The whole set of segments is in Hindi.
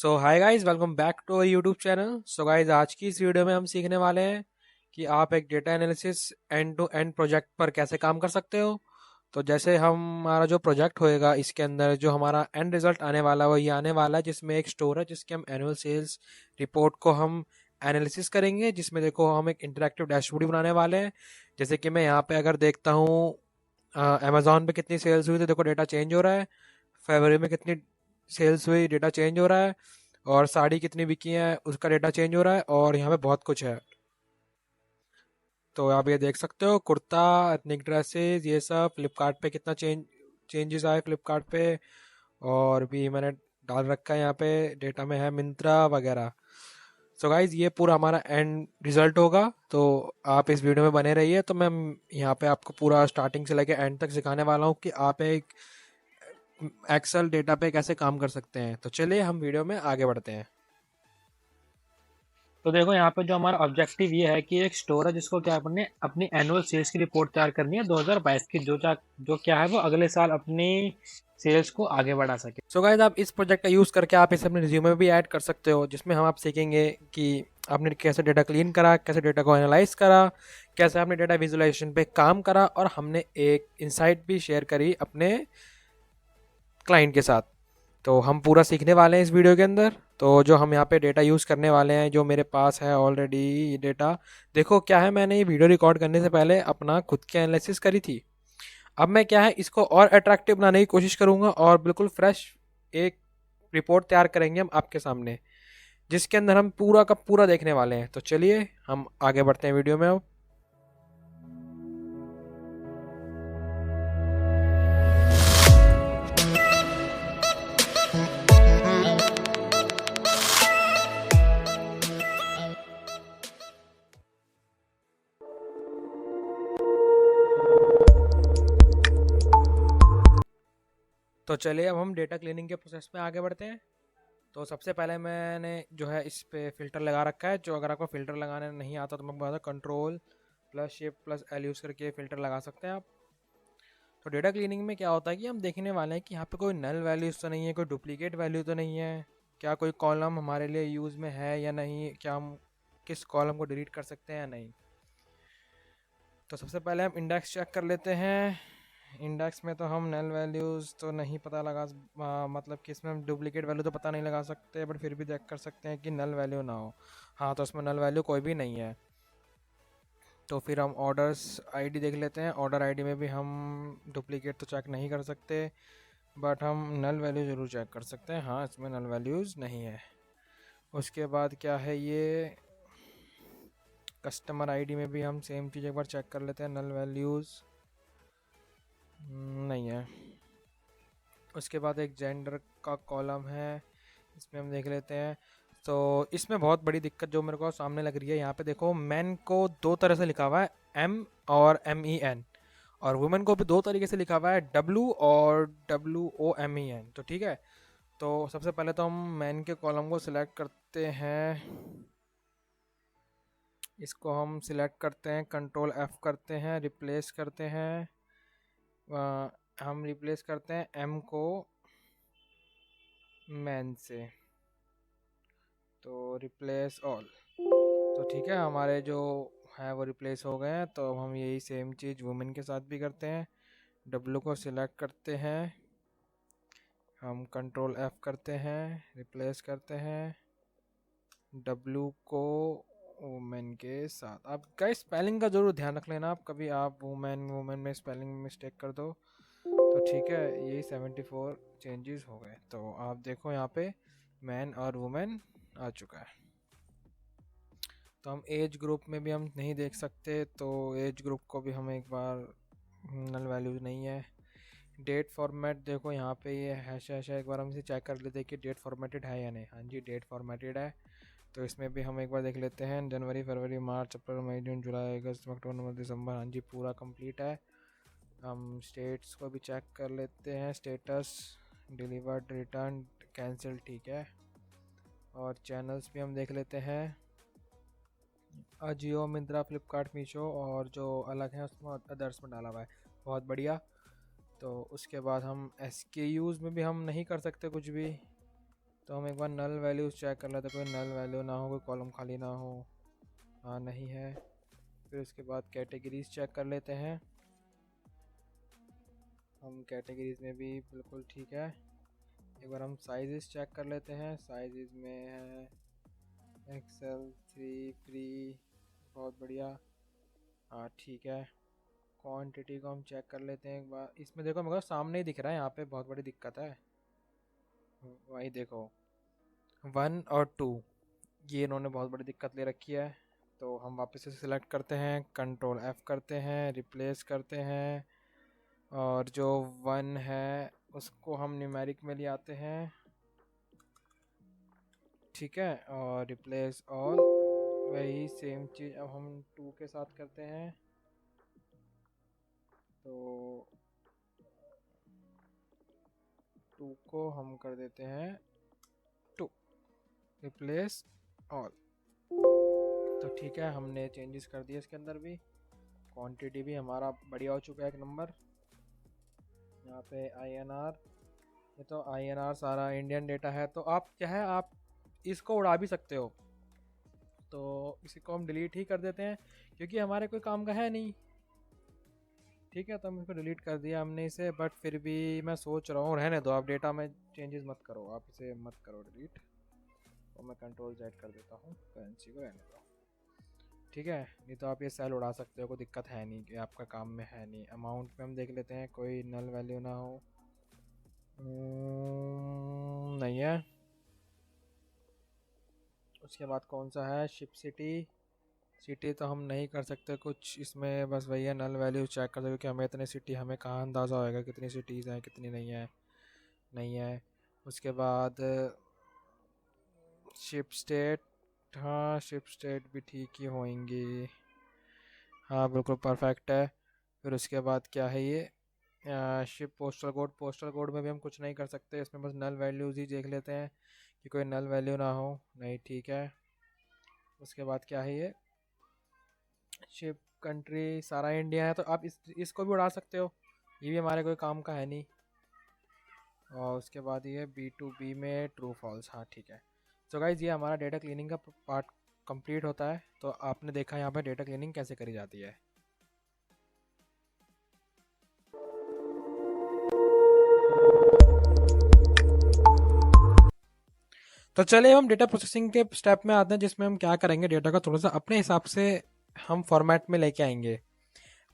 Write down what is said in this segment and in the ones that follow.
So hi guys, welcome back to our YouTube channel. So guys, आज की इस वीडियो में हम सीखने वाले हैं कि आप एक data analysis end to end project पर कैसे काम कर सकते हो। तो जैसे हमारा जो प्रोजेक्ट होएगा, इसके अंदर जो हमारा एंड रिजल्ट आने वाला है वो ये आने वाला है, जिसमें एक स्टोर है जिसके हम एनुअल सेल्स रिपोर्ट को हम एनालिसिस करेंगे, जिसमें देखो हम एक इंटरेक्टिव डैशबोर्ड बनाने वाले हैं। जैसे कि मैं यहाँ पे अगर देखता हूँ अमेजोन पे कितनी सेल्स हुई, तो देखो डेटा चेंज हो रहा है। फरवरी में कितनी सेल्स हुई, डेटा चेंज हो रहा है। और साड़ी कितनी बिकी है, उसका डेटा चेंज हो रहा है। और यहाँ पे बहुत कुछ है। तो आप ये देख सकते हो, कुर्ता, एथनिक ड्रेसेस, ये सब फ्लिपकार्ट पे कितना चेंजेस आए फ्लिपकार्ट पे। और भी मैंने डाल रखा है यहाँ पे, डेटा में है मिंत्रा वगैरह। सो गाइज, ये पूरा हमारा एंड रिजल्ट होगा। तो आप इस वीडियो में बने रहिए। तो मैं यहाँ पे आपको पूरा स्टार्टिंग से लेकर एंड तक सिखाने वाला हूँ कि आप एक एक्सेल डेटा पे कैसे काम कर सकते हैं। तो चलिए हम वीडियो में आगे बढ़ते हैं। तो देखो यहाँ पे जो हमारा ऑब्जेक्टिव ये है कि एक स्टोर है जिसको क्या अपने अपनी एनुअल सेल्स की रिपोर्ट तैयार करनी है 2022 की, जो क्या है वो अगले साल अपनी सेल्स को आगे बढ़ा सके। सो गाइस, आप इस प्रोजेक्ट का यूज़ करके आप इसे अपने रिज्यूमे में भी ऐड कर सकते हो, जिसमें हम आप सीखेंगे कि आपने कैसे डेटा क्लीन करा, कैसे डेटा को एनालाइज करा, कैसे आपने डेटा विजुअलाइजेशन पे काम करा, और हमने एक इंसाइट भी शेयर करी अपने क्लाइंट के साथ। तो हम पूरा सीखने वाले हैं इस वीडियो के अंदर। तो जो हम यहाँ पे डेटा यूज़ करने वाले हैं, जो मेरे पास है ऑलरेडी ये डेटा, देखो क्या है, मैंने ये वीडियो रिकॉर्ड करने से पहले अपना खुद की एनालिसिस करी थी। अब मैं क्या है, इसको और अट्रैक्टिव बनाने की कोशिश करूंगा और बिल्कुल फ्रेश एक रिपोर्ट तैयार करेंगे हम आपके सामने, जिसके अंदर हम पूरा का पूरा देखने वाले हैं। तो चलिए हम आगे बढ़ते हैं वीडियो में अब। तो चलिए अब हम डेटा क्लीनिंग के प्रोसेस में आगे बढ़ते हैं। तो सबसे पहले मैंने जो है इस पे फ़िल्टर लगा रखा है। जो अगर आपको फ़िल्टर लगाने नहीं आता तो मैं बता control plus shift plus L use करके फ़िल्टर लगा सकते हैं आप। तो डेटा क्लीनिंग में क्या होता है कि हम देखने वाले हैं कि यहाँ पे कोई नल वैल्यूज़ तो नहीं है, कोई डुप्लीकेट वैल्यू तो नहीं है, क्या कोई कॉलम हमारे लिए यूज़ में है या नहीं, क्या हम किस कॉलम को डिलीट कर सकते हैं या नहीं। तो सबसे पहले हम इंडेक्स चेक कर लेते हैं। इंडेक्स में तो हम नल वैल्यूज़ तो नहीं पता लगा, मतलब कि इसमें हम डुप्लीकेट वैल्यू तो पता नहीं लगा सकते, बट फिर भी चेक कर सकते हैं कि नल वैल्यू ना हो। हाँ, तो उसमें नल वैल्यू कोई भी नहीं है। तो फिर हम ऑर्डर्स आईडी देख लेते हैं। ऑर्डर आईडी में भी हम डुप्लीकेट तो चेक नहीं कर सकते, बट हम नल वैल्यू ज़रूर चेक कर सकते हैं। हाँ, इसमें नल वैल्यूज़ नहीं है। उसके बाद क्या है, ये कस्टमर आईडी में भी हम सेम चीज़ एक बार चेक कर लेते हैं, नल वैल्यूज़ नहीं है। उसके बाद एक जेंडर का कॉलम है, इसमें हम देख लेते हैं। तो इसमें बहुत बड़ी दिक्कत जो मेरे को सामने लग रही है, यहाँ पे देखो मैन को दो तरह से लिखा हुआ है, एम और MEN, और वुमेन को भी दो तरीके से लिखा हुआ है, WOMEN। तो ठीक है, तो सबसे पहले तो हम मैन के कॉलम को सिलेक्ट करते हैं। इसको हम सिलेक्ट करते हैं, कंट्रोल F करते हैं, रिप्लेस करते हैं। हम रिप्लेस करते हैं एम को मैन से। तो रिप्लेस ऑल। तो ठीक है, हमारे जो है वो रिप्लेस हो गए हैं। तो अब हम यही सेम चीज़ वुमेन के साथ भी करते हैं। डब्लू को सिलेक्ट करते हैं, हम कंट्रोल F करते हैं, रिप्लेस करते हैं डब्लू को वुमेन के साथ। आप का स्पेलिंग का ज़रूर ध्यान रख लेना, आप कभी आप वुमेन वुमेन में स्पेलिंग मिस्टेक कर दो तो ठीक है। यही 74 चेंजेस हो गए। तो आप देखो यहाँ पे मैन और वुमेन आ चुका है। तो हम एज ग्रुप में भी हम नहीं देख सकते, तो एज ग्रुप को भी हम एक बार, नल वैल्यूज नहीं है। डेट फॉर्मेट देखो यहाँ पे ये हैश हैश है, एक बार हम इसे चेक कर लेते हैं कि डेट फॉर्मेटेड है या नहीं। हाँ जी, डेट फॉर्मेटेड है। तो इसमें भी हम एक बार देख लेते हैं, जनवरी फरवरी मार्च अप्रैल मई जून जुलाई अगस्त अक्टूबर नवंबर दिसंबर। हाँ जी, पूरा कंप्लीट है। हम स्टेट्स को भी चेक कर लेते हैं, स्टेटस डिलीवर्ड रिटर्न कैंसिल, ठीक है। और चैनल्स भी हम देख लेते हैं, अजियो मिंत्रा फ्लिपकार्ट मीशो, और जो अलग है उसमें अदर्स में डाला हुआ है। बहुत बढ़िया। तो उसके बाद हम SKUs में भी हम नहीं कर सकते कुछ भी। तो हम एक बार नल वैल्यूज चेक कर लेते, कोई नल वैल्यू ना हो, कोई कॉलम खाली ना हो। हाँ नहीं है। फिर उसके बाद कैटेगरीज चेक कर लेते हैं, हम कैटेगरीज में भी बिल्कुल ठीक है। एक बार हम साइजेस चेक कर लेते हैं, साइजेस में है एक्सेल 3 फ्री, बहुत बढ़िया। हाँ ठीक है। क्वांटिटी को हम चेक कर लेते हैं एक बार, इसमें देखो मेरे को सामने ही दिख रहा है, यहाँ पे बहुत बड़ी दिक्कत है। वही देखो 1 और 2, ये इन्होंने बहुत बड़ी दिक्कत ले रखी है। तो हम वापस से सिलेक्ट करते हैं, कंट्रोल F करते हैं, रिप्लेस करते हैं, और जो 1 है उसको हम न्यूमेरिक में ले आते हैं, ठीक है, और रिप्लेस ऑल। वही सेम चीज़ अब हम 2 के साथ करते हैं। तो 2 को हम कर देते हैं 2, रिप्लेस ऑल। तो ठीक है, हमने चेंजेस कर दिए इसके अंदर भी। क्वांटिटी भी हमारा बढ़िया हो चुका है, एक नंबर। यहाँ पे INR, ये तो INR सारा इंडियन डेटा है, तो आप क्या है, आप इसको उड़ा भी सकते हो। तो इसी को हम डिलीट ही कर देते हैं, क्योंकि हमारे कोई काम का है नहीं। ठीक है, तो हम इसको डिलीट कर दिया हमने इसे, बट फिर भी मैं सोच रहा हूँ रहने दो, आप डेटा में चेंजेस मत करो, आप इसे मत करो डिलीट। तो मैं कंट्रोल Z कर देता हूँ, करेंसी को रहने दो। ठीक है, नहीं तो आप ये सेल उड़ा सकते हो, कोई दिक्कत है नहीं, कि आपका काम में है नहीं। अमाउंट में हम देख लेते हैं, कोई नल वैल्यू ना हो। नहीं है। उसके बाद कौन सा है, शिप सिटी। सिटी तो हम नहीं कर सकते कुछ इसमें, बस वही है नल वैल्यू चेक कर सकते, क्योंकि हमें इतने सिटी, हमें कहाँ अंदाज़ा होएगा कितनी सिटीज़ हैं कितनी नहीं है। नहीं है। उसके बाद शिप स्टेट, हाँ शिप स्टेट भी ठीक ही होंगी। हाँ बिल्कुल परफेक्ट है। फिर उसके बाद क्या है ये, ship postal code, postal code में भी हम कुछ नहीं कर सकते, इसमें बस नल वैल्यूज़ ही देख लेते हैं कि कोई नल वैल्यू ना हो। नहीं ठीक है। उसके बाद क्या है ये, शिप कंट्री सारा इंडिया है, तो आप इसको भी उड़ा सकते हो, ये भी हमारे कोई काम का है नहीं। और उसके बाद ये B2B में ट्रू फॉल्स, हाँ ठीक है। तो गाइज ये हमारा डेटा क्लीनिंग का पार्ट कंप्लीट होता है। तो आपने देखा यहाँ पे डेटा क्लीनिंग कैसे करी जाती है। तो चलिए हम डेटा प्रोसेसिंग के स्टेप में आते हैं, जिसमें हम क्या करेंगे, डेटा को थोड़ा सा अपने हिसाब से हम फॉर्मेट में लेके आएंगे।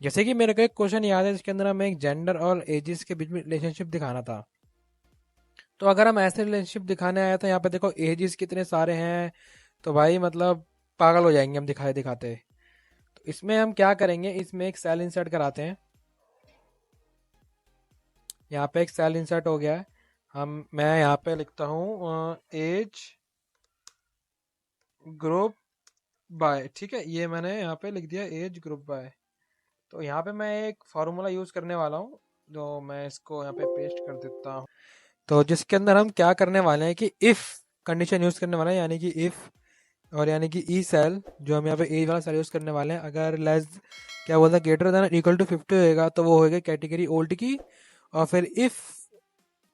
जैसे कि मेरे को एक क्वेश्चन याद है, जिसके अंदर हमें एक जेंडर और एजेस के बीच में रिलेशनशिप दिखाना था। तो अगर हम ऐसे रिलेशनशिप दिखाने आए तो यहाँ पे देखो एजेस कितने सारे हैं, तो भाई मतलब पागल हो जाएंगे हम दिखाते दिखाते। तो इसमें हम क्या करेंगे, इसमें एक सेल इंसर्ट कराते हैं। यहाँ पे एक सेल इंसर्ट हो गया है। मैं यहाँ पे लिखता हूँ एज ग्रुप बाय, ठीक है, ये मैंने यहाँ पे लिख दिया एज ग्रुप बाय। तो यहाँ पे मैं एक फार्मूला यूज़ करने वाला हूँ, जो मैं इसको यहाँ पे पेस्ट कर देता हूँ। तो जिसके अंदर हम क्या करने वाले हैं कि इफ़ कंडीशन यूज़ करने वाले हैं, यानी कि इफ़, और यानी कि ई सेल, जो हम यहाँ पे एज वाला सेल यूज़ करने वाले हैं, अगर लेस क्या बोलते हैं ग्रेटर देन इक्वल टू 50 होएगा तो वो होएगा कैटेगरी ओल्ड की। और फिर इफ़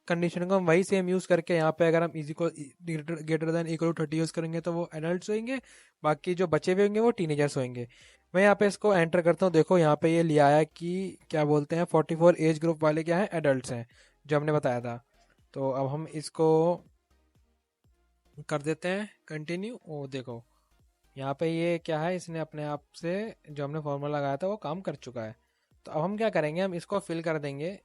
कंडीशन को हम वही सेम यूज़ करके यहाँ पे अगर हम is equal greater than equal to 30 use करेंगे तो वो एडल्ट होंगे, बाकी जो बचे हुए होंगे वो टीनेजर्स होंगे। मैं यहाँ पे इसको एंटर करता हूँ, देखो यहाँ पे ये लिया है कि क्या बोलते हैं 44 एज ग्रुप वाले क्या हैं, एडल्ट हैं, जो हमने बताया था। तो अब हम इसको कर देते हैं कंटिन्यू। ओ देखो यहाँ पे ये क्या है, इसने अपने आप से जो हमने फॉर्मूला लगाया था वो काम कर चुका है। तो अब हम क्या करेंगे, हम इसको फिल कर देंगे,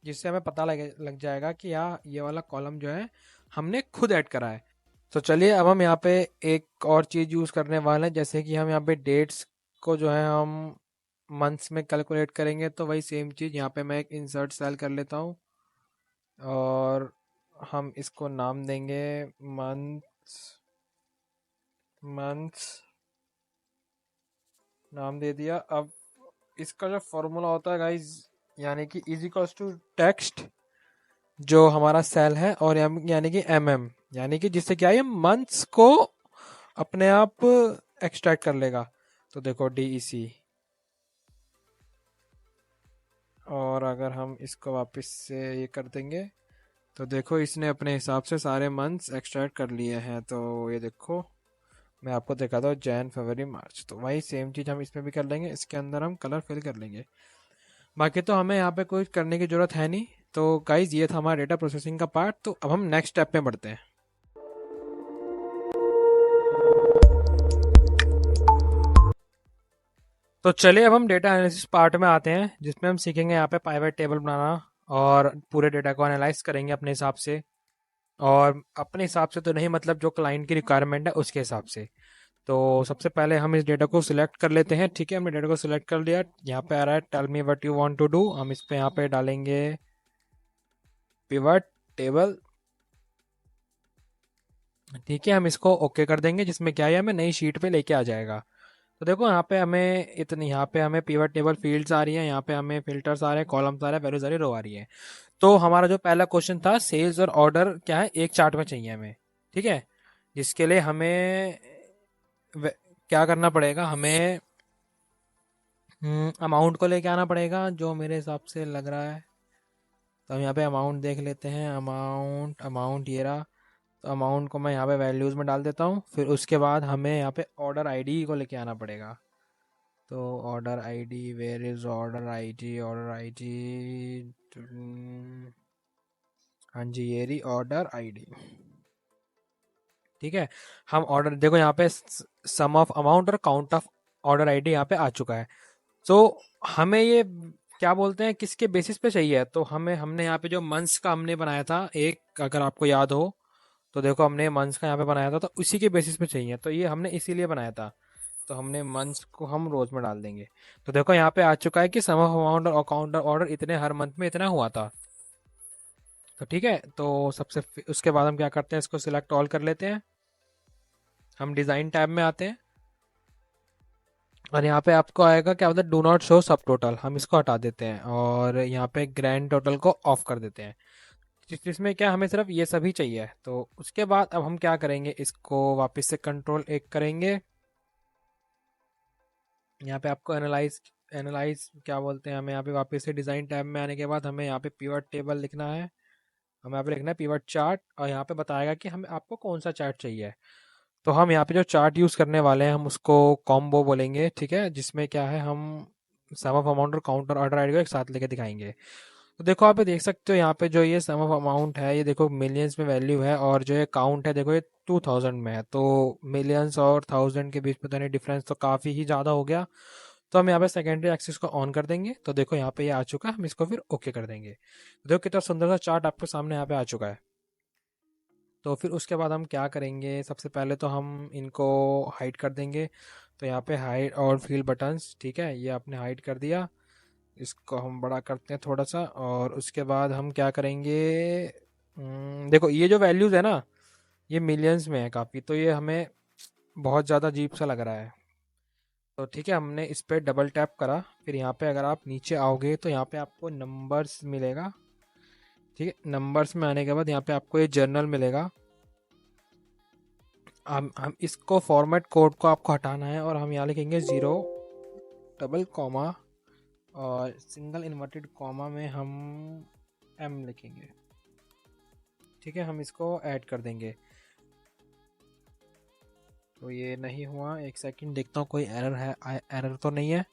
जिससे हमें पता लग जाएगा कि ये वाला कॉलम जो है हमने खुद ऐड करा है। तो चलिए अब हम यहाँ पे एक और चीज़ यूज़ करने वाले हैं, जैसे कि हम यहाँ पे डेट्स को जो है हम मंथ्स में कैलकुलेट करेंगे। तो वही सेम चीज़ यहाँ पे मैं एक इंसर्ट सेल कर लेता हूँ, और हम इसको नाम देंगे मंथ्स, मंथ्स नाम दे दिया। अब इसका जो फॉर्मूला होता है गाइज, यानी कि इज इक्वल्स टू टेक्स्ट जो हमारा सेल है, और यानी कि यानी कि जिससे क्या है मंथ्स को अपने आप एक्सट्रैक्ट कर लेगा। तो देखो DEC, और अगर हम इसको वापस से ये कर देंगे तो देखो इसने अपने हिसाब से सारे मंथ्स एक्सट्रैक्ट कर लिए हैं। तो ये देखो मैं आपको दिखाता हूँ, जैन फरवरी मार्च, तो वही सेम चीज़ हम इसमें भी कर लेंगे। इसके अंदर हम कलर फिल कर लेंगे। बाकी तो हमें यहाँ पे कुछ करने की ज़रूरत है नहीं। तो गाइज ये था हमारा डेटा प्रोसेसिंग का पार्ट। तो अब हम नेक्स्ट स्टेप पे बढ़ते हैं। तो चलिए अब हम डेटा एनालिसिस पार्ट में आते हैं, जिसमें हम सीखेंगे यहाँ पे पाइवट टेबल बनाना और पूरे डेटा को एनालाइज करेंगे अपने हिसाब से। और अपने हिसाब से तो नहीं, मतलब जो क्लाइंट की रिक्वायरमेंट है उसके हिसाब से। तो सबसे पहले हम इस डेटा को सिलेक्ट कर लेते हैं। ठीक है, हमने डेटा को सिलेक्ट कर लिया। यहाँ पे आ रहा है tell me what you want to do. हम इस पे यहाँ पे डालेंगे पिवट टेबल। ठीक है, हम इसको ओके कर देंगे, जिसमें क्या है हमें नई शीट पे लेके आ जाएगा। तो देखो यहाँ पे हमें इतनी, यहाँ पे हमें पिवट टेबल फील्ड्स आ रही हैं, यहाँ पे हमें फिल्टर्स आ रहे हैं, कॉलम्स आ रहे हैं, वैल्यूज आ रही है, रो आ रही है। तो हमारा जो पहला क्वेश्चन था, सेल्स और ऑर्डर क्या है एक चार्ट में चाहिए हमें। ठीक है, जिसके लिए हमें क्या करना पड़ेगा, हमें अमाउंट को लेके आना पड़ेगा, जो मेरे हिसाब से लग रहा है। तो हम यहाँ पे अमाउंट देख लेते हैं। अमाउंट अमाउंट ये रहा। तो अमाउंट को मैं यहाँ पे वैल्यूज़ में डाल देता हूँ। फिर उसके बाद हमें यहाँ पे ऑर्डर आईडी को लेके आना पड़ेगा। तो order ID, where is order ID, order ID, हाँ जी ये रही ऑर्डर आईडी। ठीक है, हम ऑर्डर देखो यहाँ पे सम ऑफ अमाउंट और काउंट ऑफ ऑर्डर आईडी यहाँ पे आ चुका है। तो हमें ये क्या बोलते हैं, किसके बेसिस पे चाहिए। तो हमें हमने यहाँ पे जो मंथ्स का हमने बनाया था एक, अगर आपको याद हो तो देखो हमने मंथ्स का यहाँ पे बनाया था, तो उसी के बेसिस पे चाहिए। तो ये हमने इसीलिए बनाया था। तो हमने मंथ्स को हम रोज में डाल देंगे। तो देखो यहाँ पे आ चुका है कि सम ऑफ अमाउंट और काउंटर ऑर्डर इतने हर मंथ में इतना हुआ था। तो ठीक है, तो उसके बाद हम क्या करते हैं, इसको सिलेक्ट ऑल कर लेते हैं। हम डिज़ाइन टैब में आते हैं और यहाँ पे आपको आएगा क्या बोलते हैं, डू नॉट शो सब टोटल। हम इसको हटा देते हैं और यहाँ पे ग्रैंड टोटल को ऑफ कर देते हैं। जिसमें क्या हमें सिर्फ ये सभी चाहिए। तो उसके बाद अब हम क्या करेंगे, इसको वापस से कंट्रोल एक करेंगे। यहाँ पे आपको एनालाइज एनालाइज क्या बोलते हैं, हमें यहाँ पे वापस से डिज़ाइन टैब में आने के बाद हमें यहाँ पे पिवट टेबल लिखना है। हमें यहाँ पे लिखना है पिवट चार्ट, और यहाँ पे बताएगा कि हमें आपको कौन सा चार्ट चाहिए। तो हम यहाँ पे जो चार्ट यूज़ करने वाले हैं हम उसको कॉम्बो बोलेंगे। ठीक है, जिसमें क्या है, हम सम ऑफ अमाउंट और काउंटर ऑर्डर आईडी को एक साथ लेके दिखाएंगे। तो देखो आप ये देख सकते हो, यहाँ पे जो ये सम ऑफ अमाउंट है ये देखो मिलियंस में वैल्यू है, और जो ये काउंट है देखो ये 2000 में है। तो मिलियंस और थाउजेंड के बीच में तो नहीं, डिफरेंस तो काफ़ी ही ज़्यादा हो गया। तो हम यहाँ पे सेकेंडरी एक्सिस को ऑन कर देंगे। तो देखो यहाँ पे ये आ चुका है, हम इसको फिर ओके कर देंगे। देखो कितना सुंदर सा चार्ट आपके सामने यहाँ पे आ चुका है। तो फिर उसके बाद हम क्या करेंगे, सबसे पहले तो हम इनको हाइड कर देंगे। तो यहाँ पे हाइड और फिल बटन्स, ठीक है, ये आपने हाइड कर दिया। इसको हम बड़ा करते हैं थोड़ा सा, और उसके बाद हम क्या करेंगे, देखो ये जो वैल्यूज़ है ना, ये मिलियंस में है काफ़ी, तो ये हमें बहुत ज़्यादा अजीब सा लग रहा है। तो ठीक है, हमने इस पर डबल टैप करा। फिर यहाँ पे अगर आप नीचे आओगे तो यहाँ पे आपको नंबर्स मिलेगा। ठीक है, नंबर्स में आने के बाद यहाँ पे आपको ये जर्नल मिलेगा। हम इसको फॉर्मेट कोड को आपको हटाना है, और हम यहाँ लिखेंगे ज़ीरो डबल कॉमा और सिंगल इन्वर्टेड कॉमा में हम एम लिखेंगे। ठीक है, हम इसको ऐड कर देंगे। तो ये नहीं हुआ, एक सेकंड देखता हूँ कोई एरर है, एरर तो नहीं है।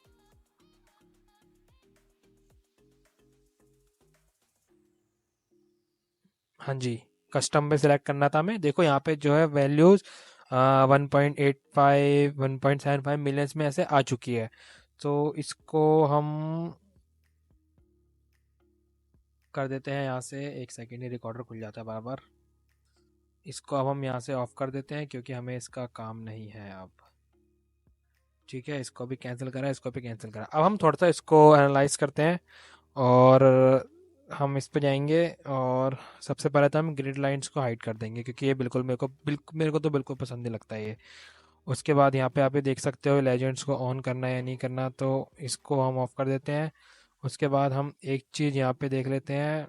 हाँ जी, कस्टम पे सिलेक्ट करना था हमें। देखो यहाँ पे जो है वैल्यूज़ 1.85 1.75 मिलियंस में ऐसे आ चुकी है। तो इसको हम कर देते हैं यहाँ से, एक सेकेंड ही रिकॉर्डर खुल जाता है बार बार। इसको अब हम यहाँ से ऑफ कर देते हैं, क्योंकि हमें इसका काम नहीं है अब। ठीक है, इसको भी कैंसिल करा, इसको भी कैंसिल करा। अब हम थोड़ा सा इसको एनालाइज करते हैं, और हम इस पे जाएंगे, और सबसे पहले तो हम ग्रिड लाइंस को हाइड कर देंगे, क्योंकि ये बिल्कुल मेरे को तो बिल्कुल पसंद नहीं लगता है ये। उसके बाद यहाँ पे आप ये देख सकते हो लेजेंड्स को ऑन करना है या नहीं करना, तो इसको हम ऑफ कर देते हैं। उसके बाद हम एक चीज़ यहाँ पे देख लेते हैं,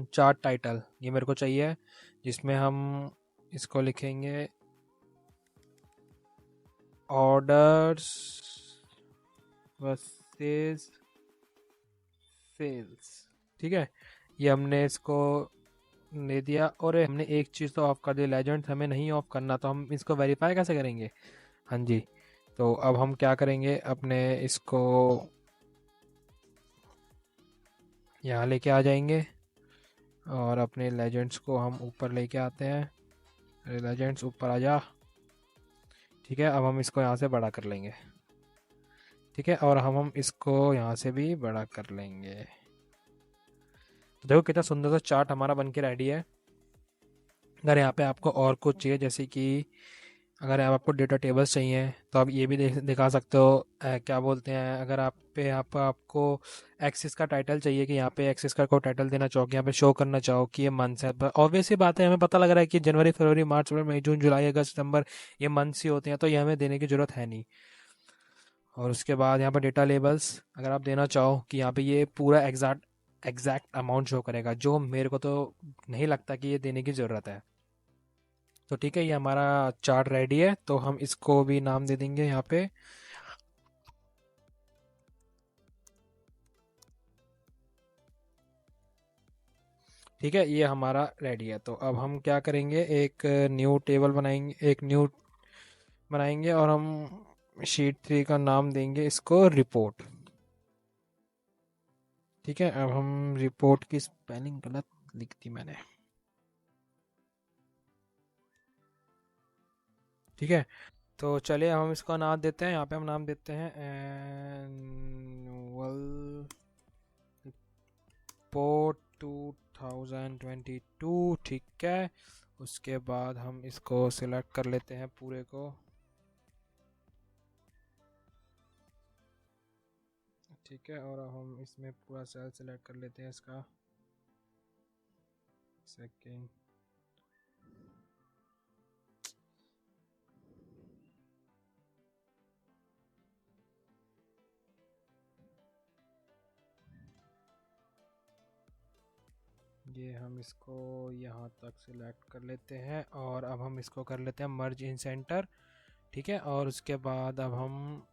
चार्ट टाइटल ये मेरे को चाहिए, जिसमें हम इसको लिखेंगे ऑर्डर्स वर्सेस सेल्स। ठीक है, ये हमने इसको दे दिया, और हमने एक चीज़ तो ऑफ कर दी, लेजेंड्स हमें नहीं ऑफ करना, तो हम इसको वेरीफाई कैसे करेंगे? हाँ जी, तो अब हम क्या करेंगे, अपने इसको यहाँ लेके आ जाएंगे और अपने लेजेंड्स को हम ऊपर लेके आते हैं। अरे लेजेंड्स ऊपर आ जा। ठीक है, अब हम इसको यहाँ से बड़ा कर लेंगे। ठीक है, और हम इसको यहाँ से भी बड़ा कर लेंगे। तो देखो कितना सुंदर सा चार्ट हमारा बन के रेडी है। अगर यहाँ पे आपको और कुछ चाहिए, जैसे कि अगर आपको डेटा टेबल्स चाहिए, तो आप ये भी दिखा सकते हो। क्या बोलते हैं, अगर आप पे यहाँ पर आपको एक्सिस का टाइटल चाहिए, कि यहाँ पे एक्सिस का कोई टाइटल देना चाहो, कि यहाँ पे शो करना चाहो कि ये मंथ्स है, ऑब्वियस सी बात है, हमें पता लग रहा है कि जनवरी, फरवरी, मार्च, अप्रैल, मई, जून, जुलाई, अगस्त, सितंबर ये मंथ्स ही होते हैं, तो ये हमें देने की ज़रूरत है नहीं। और उसके बाद यहाँ पर डेटा लेबल्स अगर आप देना चाहो, कि यहाँ पे ये पूरा एग्जैक्ट अमाउंट शो करेगा, जो मेरे को तो नहीं लगता कि ये देने की ज़रूरत है। तो ठीक है, ये हमारा चार्ट रेडी है, तो हम इसको भी नाम दे देंगे यहाँ पे। ठीक है, ये हमारा रेडी है। तो अब हम क्या करेंगे, एक न्यू टेबल बनाएंगे, एक न्यू बनाएंगे, और हम शीट 3 का नाम देंगे इसको रिपोर्ट। ठीक है, अब हम रिपोर्ट की स्पेलिंग गलत लिख दी मैंने। ठीक है, तो चलिए हम इसका नाम देते हैं, यहाँ पे हम नाम देते हैं एनुअल रिपोर्ट 2022। ठीक है, उसके बाद हम इसको सिलेक्ट कर लेते हैं पूरे को। ठीक है, और अब हम इसमें पूरा सेल सिलेक्ट कर लेते हैं इसका। सेकेंड, ये हम इसको यहाँ तक सिलेक्ट कर लेते हैं, और अब हम इसको कर लेते हैं मर्ज इन सेंटर। ठीक है, और उसके बाद अब हम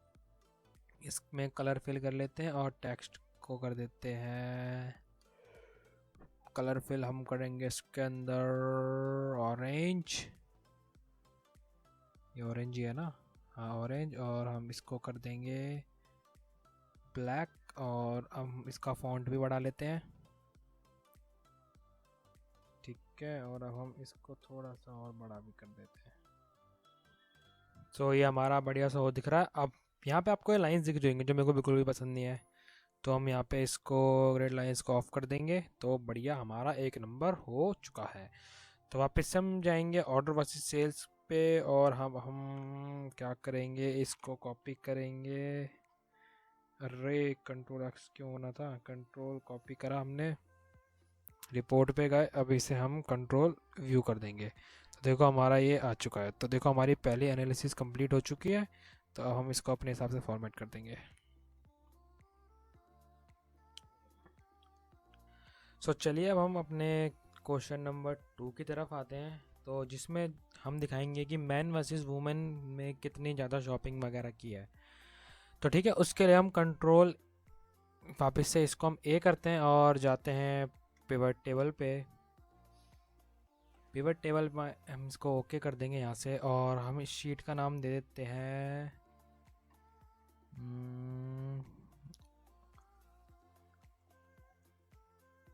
इसमें कलर फिल कर लेते हैं, और टेक्स्ट को कर देते हैं कलर फिल। हम करेंगे इसके अंदर ऑरेंज, ये ऑरेंज ही है ना? हाँ ऑरेंज, और हम इसको कर देंगे ब्लैक, और हम इसका फॉन्ट भी बढ़ा लेते हैं। ठीक है, और अब हम इसको थोड़ा सा और बड़ा भी कर देते हैं। तो ये हमारा बढ़िया सा हो दिख रहा है। अब यहाँ पे आपको ये लाइंस दिख जाएंगे जो मेरे को बिल्कुल भी पसंद नहीं है, तो हम यहाँ पे इसको रेड लाइंस को ऑफ कर देंगे। तो बढ़िया, हमारा एक नंबर हो चुका है। तो वापस से हम जाएंगे ऑर्डर वर्सेस सेल्स पे, और हम क्या करेंगे, इसको कॉपी करेंगे। अरे कंट्रोल एक्स क्यों होना था, कंट्रोल कॉपी करा हमने, रिपोर्ट पे गए, अब इसे हम कंट्रोल व्यू कर देंगे। तो देखो हमारा ये आ चुका है। तो देखो हमारी पहली एनालिसिस कंप्लीट हो चुकी है। तो अब हम इसको अपने हिसाब से फॉर्मेट कर देंगे। सो चलिए अब हम अपने क्वेश्चन नंबर 2 की तरफ आते हैं, तो जिसमें हम दिखाएंगे कि मैन वर्सेस वुमेन में कितनी ज़्यादा शॉपिंग वगैरह की है। तो ठीक है, उसके लिए हम कंट्रोल वापस से इसको हम ए करते हैं और जाते हैं पिवट टेबल पे। पिवट टेबल में हम इसको ओके कर देंगे यहाँ से, और हम इस शीट का नाम दे देते हैं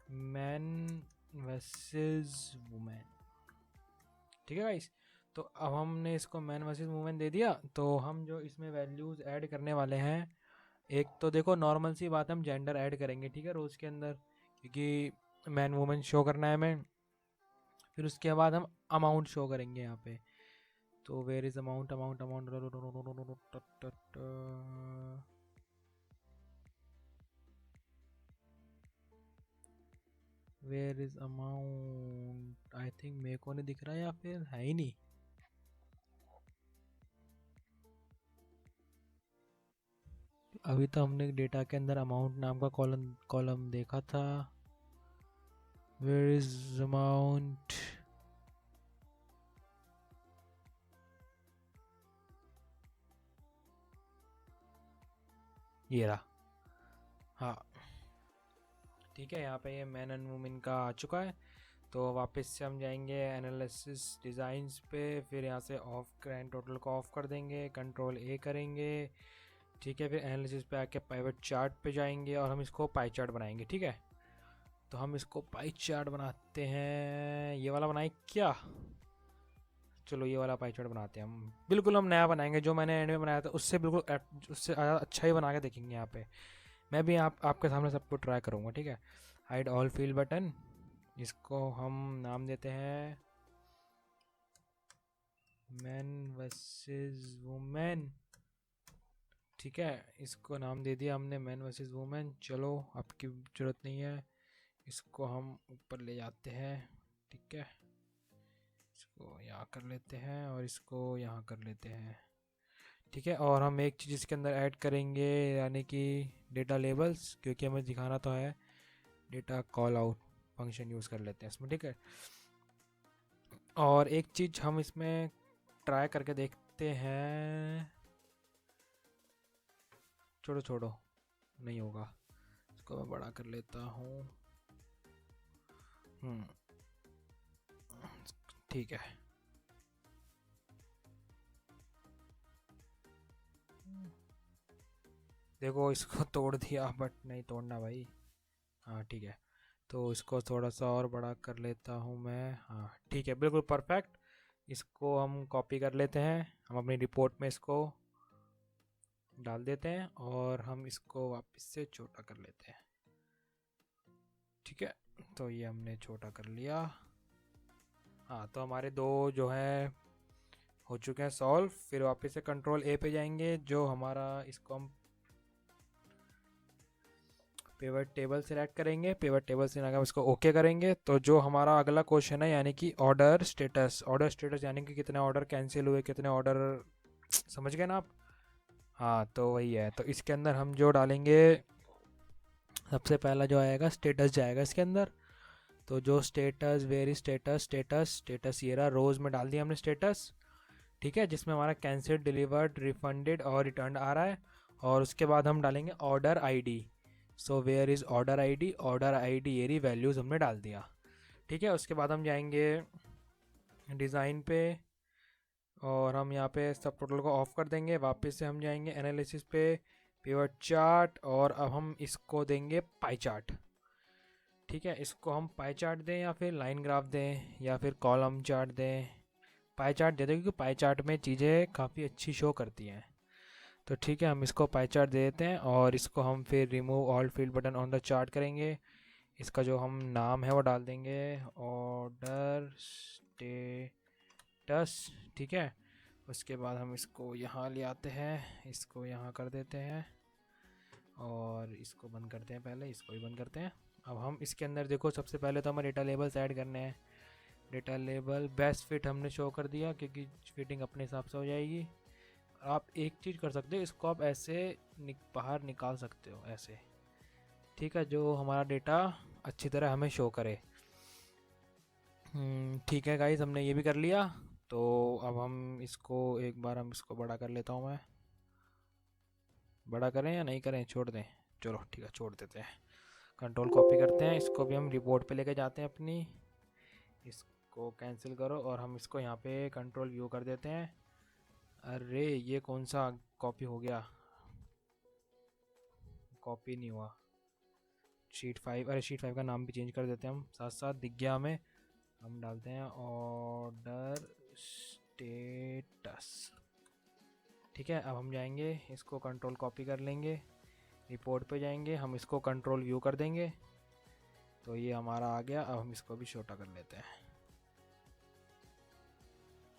मैन वर्सेस वुमेन। ठीक है गाइस, तो अब हमने इसको मैन वर्सेस वुमेन दे दिया। तो हम जो इसमें वैल्यूज़ ऐड करने वाले हैं, एक तो देखो नॉर्मल सी बात है, हम जेंडर ऐड करेंगे ठीक है रोज़ के अंदर, क्योंकि मैन वुमेन शो करना है हमें। फिर उसके बाद हम अमाउंट शो करेंगे यहाँ पे। तो where is amount, amount amount, where is amount, I think मेरे को नहीं दिख रहा, या फिर है ही नहीं। अभी तो हमने डेटा के अंदर अमाउंट नाम का कॉलम कॉलम देखा था। वेयर इज अमाउंट, ये रहा। हाँ, ठीक है, यहाँ पे ये मैन एंड वुमेन का आ चुका है। तो वापस से हम जाएंगे एनालिसिस डिज़ाइंस पे, फिर यहाँ से ऑफ ग्रैंड टोटल को ऑफ कर देंगे, कंट्रोल ए करेंगे। ठीक है, फिर एनालिसिस पे आके पाइवट चार्ट पे जाएंगे और हम इसको पाई चार्ट बनाएंगे। ठीक है, तो हम इसको पाई चार्ट बनाते हैं। ये वाला बनाए क्या? चलो ये वाला पाई चार्ट बनाते हैं हम। बिल्कुल हम नया बनाएंगे, जो मैंने एंड में बनाया था उससे बिल्कुल उससे अच्छा ही बना के देखेंगे यहाँ पे। मैं भी आपके सामने सबको ट्राई करूँगा। ठीक है, हाइड ऑल फील्ड बटन, इसको हम नाम देते हैं मैन वर्सेस वुमेन। ठीक है, इसको नाम दे दिया हमने मैन वर्सेस वुमेन। चलो आपकी ज़रूरत नहीं है, इसको हम ऊपर ले जाते हैं। ठीक है, इसको यहाँ कर लेते हैं और इसको यहाँ कर लेते हैं। ठीक है, और हम एक चीज़ इसके अंदर ऐड करेंगे, यानी कि डेटा लेबल्स, क्योंकि हमें दिखाना तो है। Data call out function use कर लेते हैं इसमें। ठीक है, और एक चीज़ हम इसमें ट्राई करके देखते हैं। छोड़ो छोड़ो, नहीं होगा, इसको मैं बड़ा कर लेता हूँ। ठीक है, देखो इसको तोड़ दिया, बट नहीं तोड़ना भाई। हाँ ठीक है, तो इसको थोड़ा सा और बड़ा कर लेता हूँ मैं। हाँ ठीक है, बिल्कुल परफेक्ट। इसको हम कॉपी कर लेते हैं, हम अपनी रिपोर्ट में इसको डाल देते हैं और हम इसको वापस से छोटा कर लेते हैं। ठीक है, तो ये हमने छोटा कर लिया। हाँ, तो हमारे दो जो है हो चुके हैं सॉल्व। फिर वापस से कंट्रोल ए पे जाएंगे, जो हमारा इसको हम पिवट टेबल सेलेक्ट करेंगे। पिवट टेबल से हम इसको ओके करेंगे। तो जो हमारा अगला क्वेश्चन है, यानी कि ऑर्डर स्टेटस। ऑर्डर स्टेटस यानी कि कितने ऑर्डर कैंसिल हुए, कितने ऑर्डर, समझ गए ना आप? हाँ, तो वही है। तो इसके अंदर हम जो डालेंगे, सबसे पहला जो आएगा स्टेटस जाएगा इसके अंदर। तो जो status, very status, status status ये रहा, रोज़ में डाल दिया हमने स्टेटस। ठीक है, जिसमें हमारा कैंसिल, डिलीवर्ड, रिफंडेड और रिटर्न आ रहा है। और उसके बाद हम डालेंगे order ID. So where is order ID, order ID ये रही, वैल्यूज़ हमने डाल दिया। ठीक है, उसके बाद हम जाएंगे डिज़ाइन पे और हम यहाँ पे सब टोटल को ऑफ कर देंगे। वापस से हम जाएंगे एनालिसिस पे, पिवट चार्ट, और अब हम इसको देंगे पाई चार्ट। ठीक है, इसको हम पाई चार्ट दें या फिर लाइन ग्राफ दें या फिर कॉलम चार्ट दें। पाई चार्ट दे दो, क्योंकि पाई चार्ट में चीज़ें काफ़ी अच्छी शो करती हैं। तो ठीक है, हम इसको पाई चार्ट दे देते हैं और इसको हम फिर remove all field button on the chart करेंगे। इसका जो हम नाम है वो डाल देंगे ऑर्डर स्टेटस। ठीक है, उसके बाद हम इसको यहाँ ले आते हैं, इसको यहाँ कर देते हैं और इसको बंद करते हैं। पहले इसको भी बंद करते हैं। अब हम इसके अंदर देखो, सबसे पहले तो हमें डेटा लेबल्स ऐड करने हैं। डेटा लेबल बेस्ट फिट हमने शो कर दिया, क्योंकि फिटिंग अपने हिसाब से हो जाएगी। आप एक चीज़ कर सकते हो, इसको आप ऐसे बाहर निकाल सकते हो ऐसे। ठीक है, जो हमारा डेटा अच्छी तरह हमें शो करे। ठीक है गाइस, हमने ये भी कर लिया। तो अब हम इसको एक बार हम इसको बड़ा कर लेता हूँ मैं। बड़ा करें या नहीं करें, छोड़ दें? चलो ठीक है, छोड़ देते हैं। कंट्रोल कॉपी करते हैं, इसको भी हम रिपोर्ट पे लेके जाते हैं अपनी। इसको कैंसिल करो और हम इसको यहाँ पे कंट्रोल व्यू कर देते हैं। अरे ये कौन सा कॉपी हो गया? कॉपी नहीं हुआ। शीट 5, अरे शीट 5 का नाम भी चेंज कर देते हैं हम, साथ साथ दिख गया हमें। हम डालते हैं ऑर्डर स्टेटस। ठीक है, अब हम जाएंगे, इसको कंट्रोल कॉपी कर लेंगे, रिपोर्ट पे जाएंगे, हम इसको कंट्रोल व्यू कर देंगे। तो ये हमारा आ गया। अब हम इसको भी छोटा कर लेते हैं।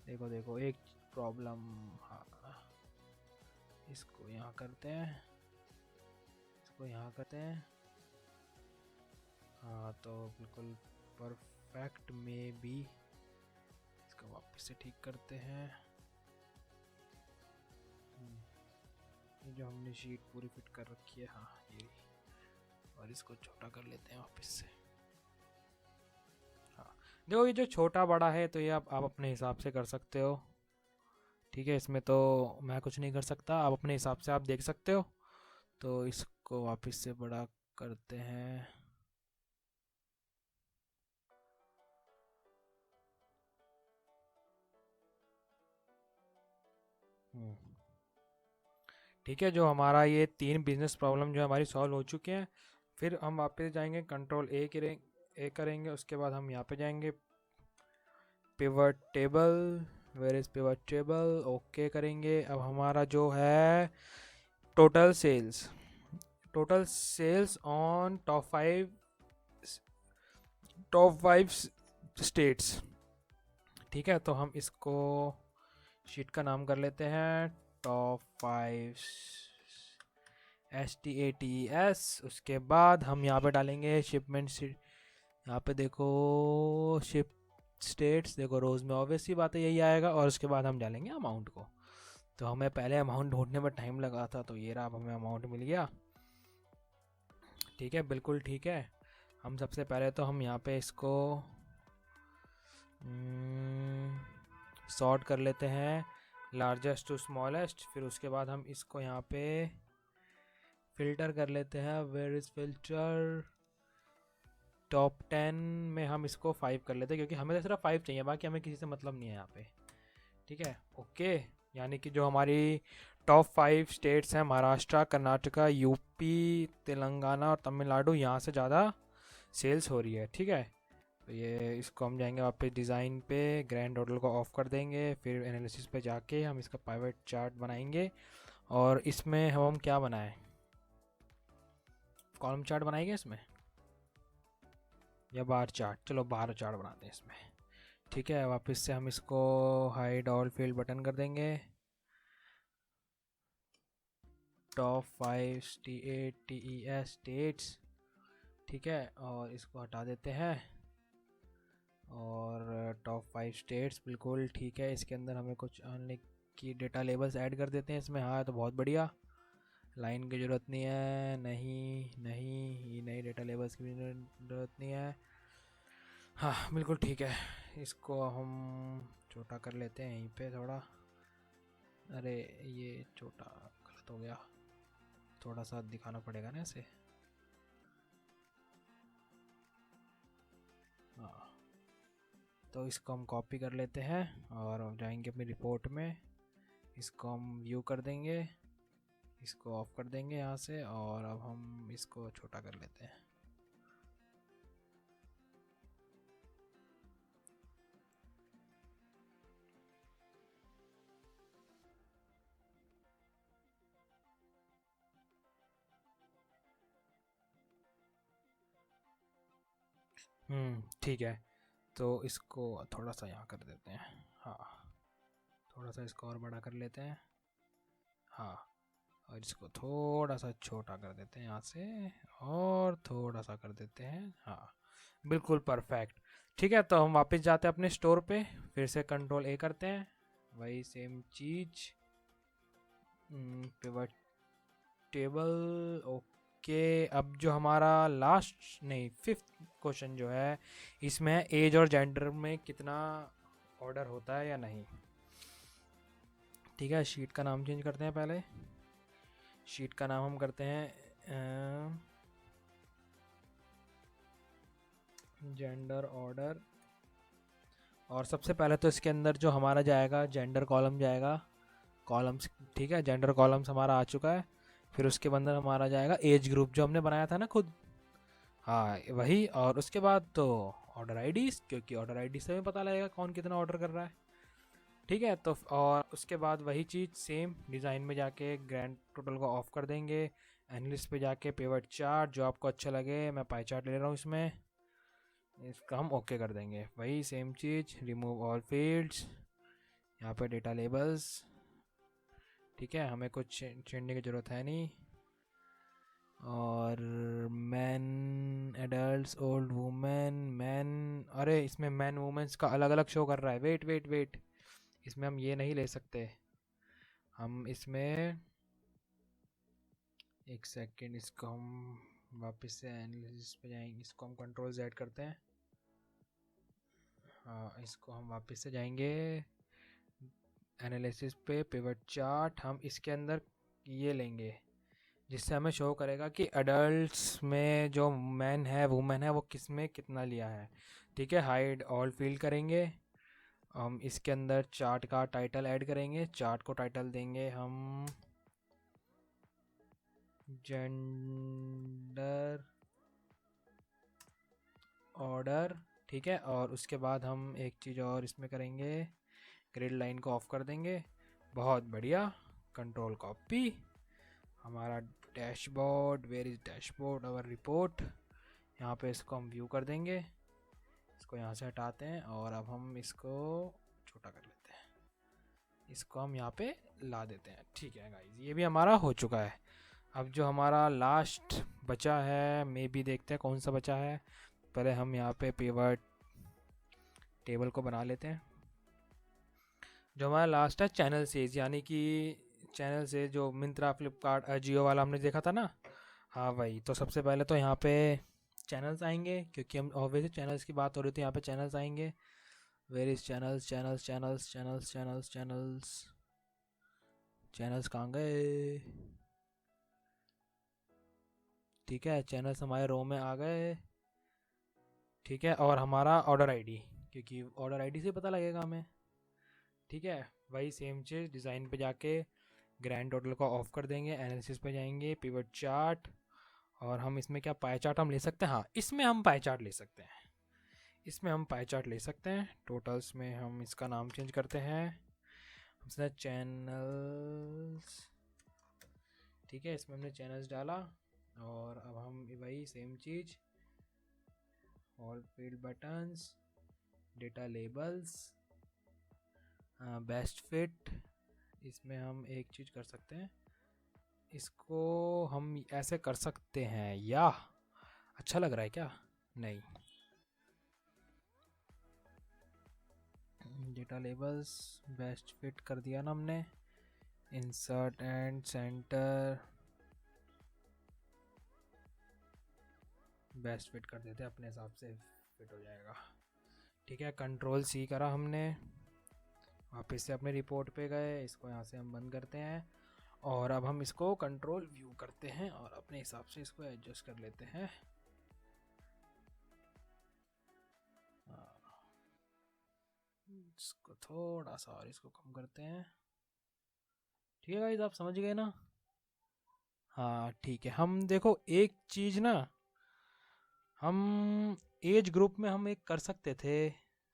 देखो देखो, एक प्रॉब्लम। हाँ, इसको यहाँ करते हैं, इसको यहाँ करते हैं। हाँ, तो बिल्कुल परफेक्ट में भी इसको वापस से ठीक करते हैं। ये जो हमने शीट पूरी फिट कर रखी है, हाँ ये, और इसको छोटा कर लेते हैं वापस से। हाँ, देखो ये जो छोटा बड़ा है, तो ये आप अपने हिसाब से कर सकते हो। ठीक है, इसमें तो मैं कुछ नहीं कर सकता, आप अपने हिसाब से आप देख सकते हो। तो इसको वापस से बड़ा करते हैं। ठीक है, जो हमारा ये 3 बिजनेस प्रॉब्लम जो हमारी सॉल्व हो चुके हैं। फिर हम वापस जाएंगे, कंट्रोल ए करेंगे, उसके बाद हम यहाँ पे जाएंगे pivot table, where is pivot table, okay करेंगे। अब हमारा जो है total sales, on top 5 states. ठीक है, तो हम इसको शीट का नाम कर लेते हैं टॉप 5 STATS। उसके बाद हम यहाँ पे डालेंगे शिपमेंट, यहाँ पे देखो शिप स्टेट्स, देखो रोज में ऑब्वियस सी बात है यही आएगा। और उसके बाद हम डालेंगे अमाउंट को। तो हमें पहले अमाउंट ढूंढने में टाइम लगा था, तो ये रहा, अब हमें अमाउंट मिल गया। ठीक है, बिल्कुल ठीक है। हम सबसे पहले तो हम यहाँ पे इसको सॉर्ट कर लेते हैं लार्जेस्ट टू स्मॉलेस्ट। फिर उसके बाद हम इसको यहाँ पे फिल्टर कर लेते हैं, वेयर इज फिल्टर, टॉप 10 में हम इसको 5 कर लेते हैं, क्योंकि हमें तो सिर्फ 5 चाहिए, बाकी हमें किसी से मतलब नहीं है यहाँ पे। ठीक है, ओके। यानी कि जो हमारी टॉप 5 स्टेट्स हैं, महाराष्ट्र, कर्नाटका, यूपी, तेलंगाना और तमिलनाडु, यहाँ से ज़्यादा सेल्स हो रही है। ठीक है, तो ये इसको हम जाएंगे वापस डिज़ाइन पे, ग्रैंड टोटल को ऑफ कर देंगे। फिर एनालिसिस पे जाके हम इसका पाइवट चार्ट बनाएंगे। और इसमें हम क्या बनाएं, कॉलम चार्ट बनाएंगे इसमें या बार चार्ट? चलो बार चार्ट बनाते हैं इसमें। ठीक है, वापस से हम इसको हाइड ऑल फील्ड बटन कर देंगे, टॉप 5 STATS स्टेट्स। ठीक है, और इसको हटा देते हैं। और टॉप 5 स्टेट्स बिल्कुल ठीक है। इसके अंदर हमें कुछ अन्य की डेटा लेबल्स ऐड कर देते हैं इसमें। हाँ, तो बहुत बढ़िया, लाइन की ज़रूरत नहीं है, नहीं नहीं, ये नई डेटा लेबल्स की भी ज़रूरत नहीं है। हाँ बिल्कुल ठीक है। इसको हम छोटा कर लेते हैं यहीं पे थोड़ा। अरे ये छोटा गलत हो गया, थोड़ा सा दिखाना पड़ेगा ना इसे। हाँ, तो इसको हम कॉपी कर लेते हैं और जाएंगे अपनी रिपोर्ट में। इसको हम व्यू कर देंगे, इसको ऑफ कर देंगे यहाँ से, और अब हम इसको छोटा कर लेते हैं। ठीक है, तो इसको थोड़ा सा यहाँ कर देते हैं। हाँ, थोड़ा सा इसको और बड़ा कर लेते हैं। हाँ, और इसको थोड़ा सा छोटा कर देते हैं यहाँ से, और थोड़ा सा कर देते हैं। हाँ, बिल्कुल परफेक्ट। ठीक है, तो हम वापस जाते हैं अपने स्टोर पे, फिर से कंट्रोल ए करते हैं, वही सेम चीज, पिवट टेबल, ओके। अब जो हमारा लास्ट नहीं 5th क्वेश्चन जो है, इसमें एज और जेंडर में कितना ऑर्डर होता है या नहीं। ठीक है, शीट का नाम चेंज करते हैं पहले। शीट का नाम हम करते हैं जेंडर ऑर्डर। और सबसे पहले तो इसके अंदर जो हमारा जाएगा जेंडर कॉलम जाएगा, कॉलम्स। ठीक है, जेंडर कॉलम्स हमारा आ चुका है। फिर उसके अंदर हमारा जाएगा एज ग्रुप, जो हमने बनाया था ना खुद। हाँ वही, और उसके बाद तो ऑर्डर आईडीज, क्योंकि ऑर्डर आईडी से हमें पता लगेगा कौन कितना ऑर्डर कर रहा है। ठीक है, तो और उसके बाद वही चीज़ सेम डिज़ाइन में जाके ग्रैंड टोटल को ऑफ कर देंगे। एनालिस्ट पे जाके पिवट चार्ट, जो आपको अच्छा लगे, मैं पाई चार्ट ले रहा हूँ इसमें, इसका हम ओके कर देंगे। वही सेम चीज़, रिमूव ऑल फील्ड्स, यहाँ पे डेटा लेबल्स। ठीक है, हमें कुछ छेड़ने की ज़रूरत है नहीं। और man, adults, old women, man, अरे इसमें मैन वुमेन्स का अलग अलग शो कर रहा है। वेट वेट वेट, इसमें हम ये नहीं ले सकते। हम इसमें एक सेकेंड, इसको हम वापस से एनालिसिस पे जाएंगे, इसको हम कंट्रोल Z करते हैं। हाँ, इसको हम वापस से जाएंगे एनालिसिस पे, पिवट चार्ट। हम इसके अंदर ये लेंगे जिससे हमें शो करेगा कि अडल्ट्स में जो मैन है वुमेन है वो किस में कितना लिया है। ठीक है, हाइड ऑल फील्ड करेंगे। हम इसके अंदर चार्ट का टाइटल ऐड करेंगे, चार्ट को टाइटल देंगे हम जेंडर ऑर्डर, ठीक है। और उसके बाद हम एक चीज़ और इसमें करेंगे, ग्रिड लाइन को ऑफ कर देंगे। बहुत बढ़िया, कंट्रोल कॉपी। हमारा dashboard, where is dashboard, our report, यहाँ पे इसको हम व्यू कर देंगे। इसको यहाँ से हटाते हैं और अब हम इसको छोटा कर लेते हैं, इसको हम यहाँ पे ला देते हैं। ठीक है गाइज, ये भी हमारा हो चुका है। अब जो हमारा लास्ट बचा है, मे बी देखते हैं कौन सा बचा है। पहले हम यहाँ पे पिवट टेबल को बना लेते हैं। जो हमारा लास्ट है चैनल सेज, यानी कि चैनल से जो मिंत्रा, फ्लिपकार्ट, जियो वाला हमने देखा था ना, हाँ भाई। तो सबसे पहले तो यहाँ पे चैनल्स आएंगे, क्योंकि हम ऑब्वियसली चैनल्स की बात हो रही थी, यहाँ पे चैनल्स आएंगे। Where is channels, channels channels channels channels channels channels कहाँ गए? ठीक है, चैनल्स हमारे रो में आ गए। ठीक है, और हमारा ऑर्डर आईडी, क्योंकि ऑर्डर आईडी से पता लगेगा हमें। ठीक है, वही सेम चीज़, डिज़ाइन पे जाके ग्रैंड टोटल को ऑफ कर देंगे, एनालिसिस पे जाएंगे, पिवट चार्ट। और हम इसमें क्या पाई चार्ट हम ले सकते हैं? हाँ, इसमें हम पाई चार्ट ले सकते हैं, इसमें हम पाई चार्ट ले सकते हैं। टोटल्स में हम इसका नाम चेंज करते हैं, हमसे चैनल्स। ठीक है, इसमें हमने चैनल्स डाला। और अब हम वही सेम चीज़, all field buttons, data labels, best fit. इसमें हम एक चीज़ कर सकते हैं, इसको हम ऐसे कर सकते हैं, या अच्छा लग रहा है क्या? नहीं, डेटा लेबल्स बेस्ट फिट कर दिया ना हमने। Insert and centre best fit कर देते हैं, अपने हिसाब से फिट हो जाएगा। ठीक है, कंट्रोल सी करा हमने, वापस से अपने रिपोर्ट पे गए, इसको यहाँ से हम बंद करते हैं। और अब हम इसको कंट्रोल व्यू करते हैं और अपने हिसाब से इसको एडजस्ट कर लेते हैं। इसको थोड़ा सा और इसको कम करते हैं। ठीक है गाइस, आप समझ गए ना? हाँ ठीक है। हम देखो एक चीज़ ना, हम एज ग्रुप में हम एक कर सकते थे,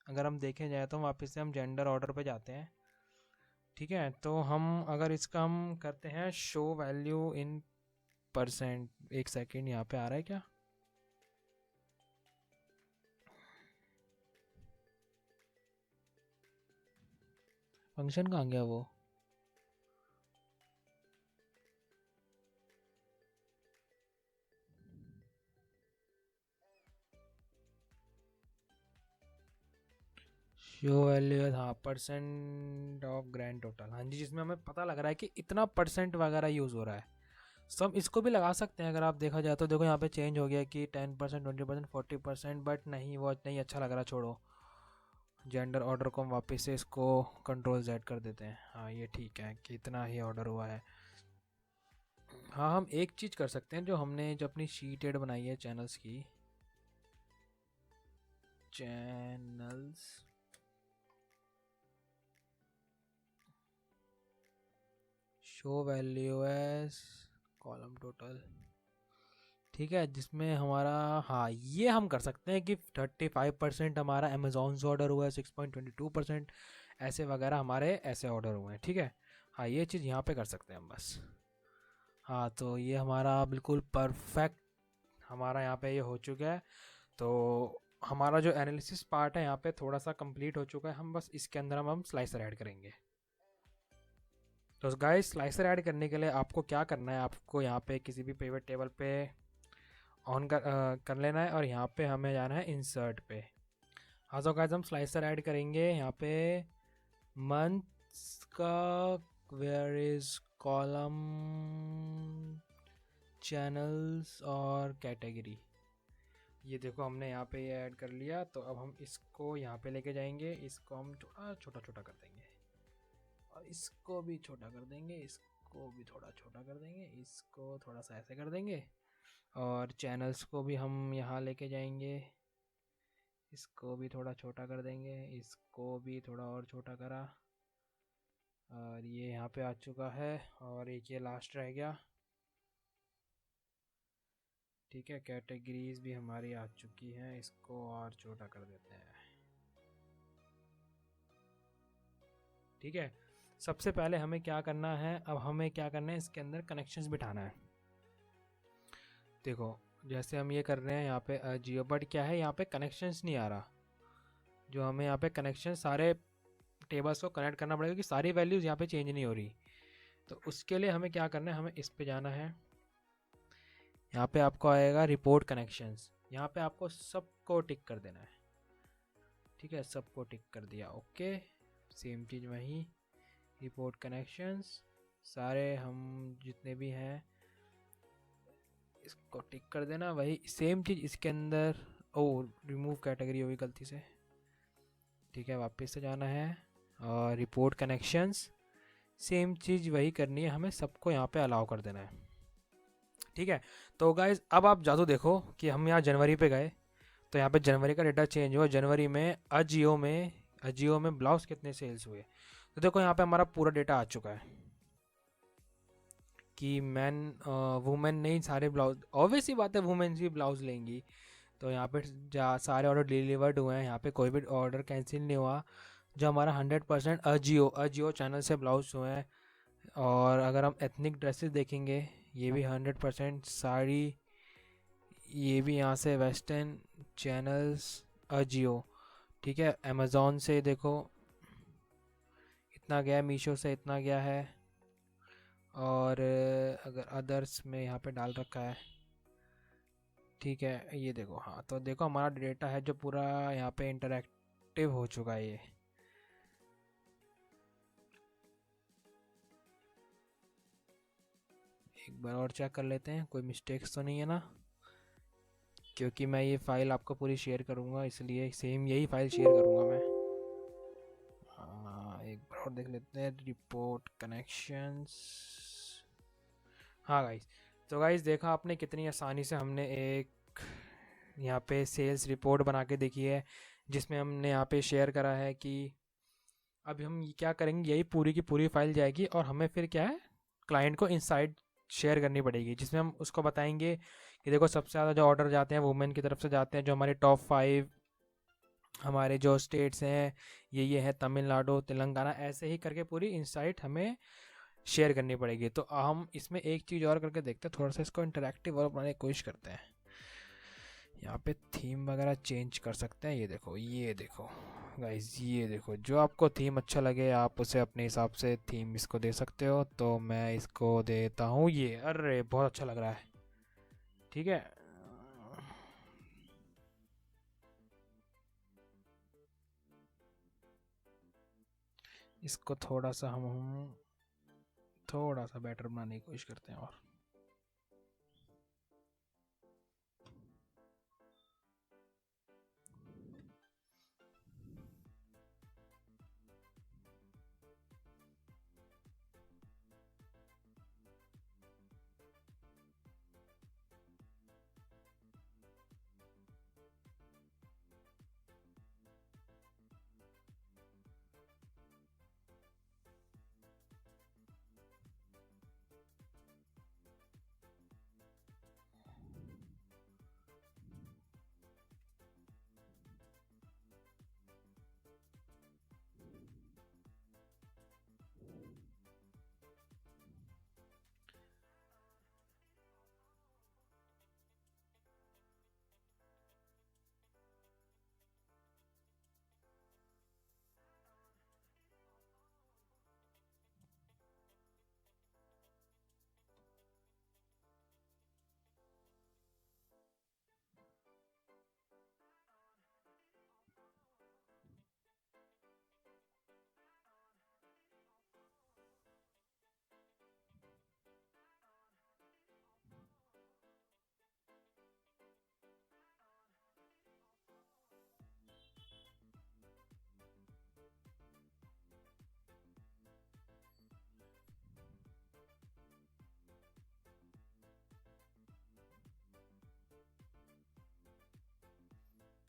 अगर हम देखें जाए तो। वापस से हम जेंडर ऑर्डर पे जाते हैं। ठीक है, तो हम अगर इसका हम करते हैं शो वैल्यू इन परसेंट, एक सेकेंड, यहाँ पे आ रहा है क्या? फंक्शन कहाँ गया वो? शो वैल्यू, हाँ, परसेंट ऑफ ग्रैंड टोटल, हाँ जी, जिसमें हमें पता लग रहा है कि इतना परसेंट वगैरह यूज़ हो रहा है। सब इसको भी लगा सकते हैं, अगर आप देखा जाए तो। देखो यहाँ पे चेंज हो गया कि 10%, 20%, 40%, बट नहीं, वो नहीं अच्छा लग रहा, छोड़ो। जेंडर ऑर्डर को हम वापस से इसको कंट्रोल जेड कर देते हैं। हाँ, ये ठीक है कि इतना ही ऑर्डर हुआ है। हाँ, हम एक चीज़ कर सकते हैं, जो हमने जो अपनी शीटेड बनाई है चैनल्स की, channels show value as column total. ठीक है, जिसमें हमारा, हाँ, ये हम कर सकते हैं कि 35% हमारा अमेजोन से ऑर्डर हुआ है, 6.22% ऐसे वगैरह हमारे ऐसे ऑर्डर हुए हैं। ठीक है, हाँ, ये चीज़ यहाँ पे कर सकते हैं हम बस। हाँ, तो ये हमारा बिल्कुल परफेक्ट हमारा यहाँ पे ये हो चुका है। तो हमारा जो एनालिसिस पार्ट है यहाँ पे थोड़ा सा कंप्लीट हो चुका है। हम बस इसके अंदर हम स्लाइसर ऐड करेंगे। तो गाइस, स्लाइसर ऐड करने के लिए आपको क्या करना है, आपको यहाँ पे किसी भी पिवट टेबल पे ऑन कर लेना है, और यहाँ पे हमें जाना है इंसर्ट पे। हाँ, तो गाइस हम स्लाइसर ऐड करेंगे यहाँ पे मंथ्स का, वेयर इज कॉलम, चैनल्स और कैटेगरी। ये देखो हमने यहाँ पे ये ऐड कर लिया। तो अब हम इसको यहाँ पे लेके जाएंगे, इसको हम थोड़ा छोटा छोटा कर देंगे, और इसको भी छोटा कर देंगे, इसको भी थोड़ा छोटा कर देंगे, इसको थोड़ा सा ऐसे कर देंगे। और चैनल्स को भी हम यहाँ लेके जाएंगे, इसको भी थोड़ा छोटा कर देंगे, इसको भी थोड़ा और छोटा करा, और ये यहाँ पे आ चुका है। और एक ये लास्ट रह गया, ठीक है, कैटेगरीज भी हमारी आ चुकी हैं, इसको और छोटा कर देते हैं। ठीक है, सबसे पहले हमें क्या करना है, अब हमें क्या करना है, इसके अंदर कनेक्शंस बिठाना है। देखो जैसे हम ये कर रहे हैं यहाँ पे जियो, बट क्या है यहाँ पे कनेक्शंस नहीं आ रहा। जो हमें यहाँ पे कनेक्शन सारे टेबल्स को कनेक्ट करना पड़ेगा कि सारी वैल्यूज़ यहाँ पे चेंज नहीं हो रही। तो उसके लिए हमें क्या करना है, हमें इस पे जाना है। यहाँ पे आपको आएगा रिपोर्ट कनेक्शंस, यहाँ पे आपको सबको टिक कर देना है। ठीक है, सबको टिक कर दिया, ओके। सेम चीज़ वहीं रिपोर्ट कनेक्शंस सारे हम जितने भी हैं इसको टिक कर देना। वही सेम चीज़ इसके अंदर, ओ रिमूव कैटेगरी होगी गलती से। ठीक है, वापस से जाना है और रिपोर्ट कनेक्शंस सेम चीज़ वही करनी है, हमें सबको यहाँ पे अलाउ कर देना है। ठीक है, तो गाइज अब आप जादू देखो कि हम यहाँ जनवरी पे गए तो यहाँ पे जनवरी का डेटा चेंज हुआ। जनवरी में अजियो में ब्लाउज कितने सेल्स हुए, तो देखो यहाँ पे हमारा पूरा डेटा आ चुका है कि मैन वुमेन नहीं, सारे ब्लाउज, ऑब्वियस ही बात है वुमेन ही ब्लाउज लेंगी। तो यहाँ पे सारे ऑर्डर डिलीवर्ड हुए हैं, यहाँ पे कोई भी ऑर्डर कैंसिल नहीं हुआ। जो हमारा 100% अजियो चैनल से ब्लाउज हुए हैं। और अगर हम एथनिक ड्रेसेस देखेंगे, ये भी 100% साड़ी, ये भी यहाँ से वेस्टर्न चैनल्स अजियो। ठीक है, अमेज़ॉन से देखो इतना गया है, मीशो से इतना गया है, और अगर अदर्स में यहाँ पे डाल रखा है। ठीक है, ये देखो, हाँ तो देखो हमारा डेटा है जो पूरा यहाँ पे इंटरैक्टिव हो चुका है। ये एक बार और चेक कर लेते हैं कोई मिस्टेक्स तो नहीं है ना, क्योंकि मैं ये फाइल आपको पूरी शेयर करूँगा, इसलिए सेम यही फाइल शेयर करूँगा मैं। एक बार और देख लेते हैं रिपोर्ट कनेक्शंस। हाँ गाइस, तो गाइस देखा आपने कितनी आसानी से हमने एक यहाँ पे सेल्स रिपोर्ट बना के देखी है, जिसमें हमने यहाँ पे शेयर करा है कि अभी हम क्या करेंगे, यही पूरी की पूरी फाइल जाएगी और हमें फिर क्या है क्लाइंट को इनसाइट शेयर करनी पड़ेगी, जिसमें हम उसको बताएंगे कि देखो सबसे ज़्यादा जो ऑर्डर जाते हैं वुमेन की तरफ से जाते हैं, जो हमारे टॉप 5 हमारे जो स्टेट्स हैं ये है तमिलनाडु, तेलंगाना, ऐसे ही करके पूरी इनसाइट हमें शेयर करनी पड़ेगी। तो हम इसमें एक चीज़ और करके देखते हैं, थोड़ा सा इसको इंटरैक्टिव और बनाने की कोशिश करते हैं। यहाँ पे थीम वगैरह चेंज कर सकते हैं। ये देखो गाइस, ये देखो जो आपको थीम अच्छा लगे आप उसे अपने हिसाब से थीम इसको दे सकते हो। तो मैं इसको देता हूँ ये, अरे बहुत अच्छा लग रहा है। ठीक है, इसको थोड़ा सा हम थोड़ा सा बेटर बनाने की कोशिश करते हैं। और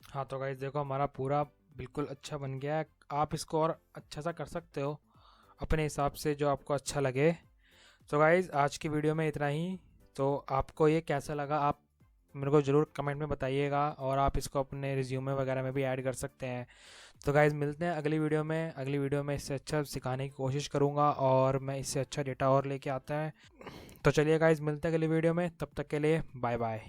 हाँ तो गाइस देखो हमारा पूरा बिल्कुल अच्छा बन गया है। आप इसको और अच्छा सा कर सकते हो अपने हिसाब से जो आपको अच्छा लगे। तो गाइस आज की वीडियो में इतना ही। तो आपको ये कैसा लगा आप मेरे को ज़रूर कमेंट में बताइएगा, और आप इसको अपने रिज्यूमे वगैरह में भी ऐड कर सकते हैं। तो गाइज़ मिलते हैं अगली वीडियो में। अगली वीडियो में इससे अच्छा सिखाने की कोशिश करूँगा, और मैं इससे अच्छा डेटा और लेके आता है। तो चलिए गाइज़ मिलते हैं अगली वीडियो में, तब तक के लिए बाय बाय।